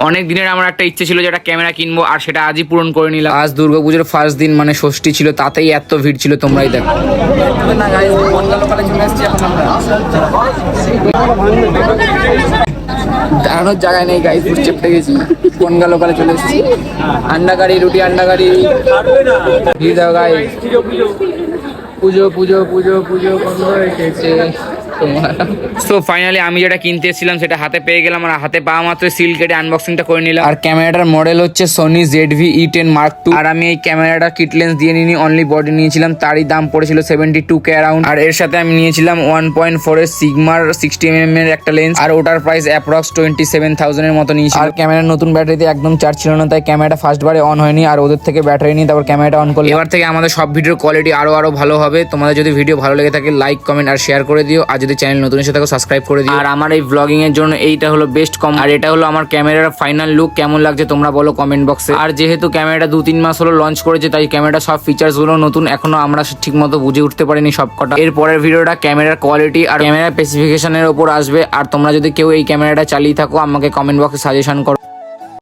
অনেক দিনের আমার একটা ইচ্ছে ছিল যে একটা ক্যামেরা কিনবো, আর সেটা আজই পূরণ করে নিলাম। আজ দুর্গাপুজোর ফার্স্ট দিন, মানে ষষ্ঠী ছিল, তাতেই এত ভিড় ছিল, তোমরাই দেখো। দাঁড়ানোর জায়গায় নেই গাইস, চেপে গেছি, বনগা লোকালে চলে এসেছি। আন্ডা গাড়ি, রুটি আন্ডা গাড়ি, ভিড় দাও গাইস। পুজো পুজো পুজো পুজো বন্ধ হয়ে গেছে তোমার। সো ফাইনালি আমি যেটা কিনতে এসেছিলাম সেটা হাতে পেয়ে গেলাম, আর হাতে পাওয়া মাত্র সিল কেটে আনবক্সিংটা করে নিলাম। আর ক্যামেরাটার মডেল হচ্ছে সোনি ZV-E10 Mark II। আর আমি এই ক্যামেরাটা কিট লেন্স দিয়ে নিই, অনলি বডি নিয়েছিলাম, তারই দাম পড়েছিল 72K অ্যারাউন্ড। আর এর সাথে আমি নিয়েছিলাম 1.4 এর সিগমার 60mm এর একটা লেন্স, আর ওটার প্রাইস অ্যাপ্রক্স 27,000 এর মতো নিয়েছিল। আর ক্যামেরার নতুন ব্যাটারিতে একদম চার্জ ছিল না, তাই ক্যামেরাটা ফার্স্ট বারে অন হয়নি, আর ওদের থেকে ব্যাটারি নিয়ে তারপর ক্যামেরাটা অন করলে এবার থেকে আমাদের সব ভিডিওর কোয়ালিটি আরো ভালো হবে। তোমাদের যদি ভিডিও ভালো লেগে থাকে লাইক কমেন্ট আর শেয়ার করে দিও, আর যদি চ্যানেল নতুন এসে থাকো সাবস্ক্রাইব করে দিও। আর আমার এই ব্লগিং এর জন্য এইটা হলো বেস্ট কম, আর এটা হলো আমার ক্যামেরার ফাইনাল লুক। কেমন লাগছে তোমরা বলো কমেন্ট বক্সে। আর যেহেতু ক্যামেরাটা 2-3 মাস হলো লঞ্চ করেছে, তাই ক্যামেরাটা সব ফিচার্স গুলো নতুন, এখনো আমরা ঠিক মতো বুঝে উঠতে পারিনি সব কটা। এর পরের ভিডিওটা ক্যামেরার কোয়ালিটি আর ক্যামেরা স্পেসিফিকেশনের উপর আসবে। আর তোমরা যদি কেউ এই ক্যামেরাটা চালিয়ে থাকো আমাকে কমেন্ট বক্সে সাজেশন করো।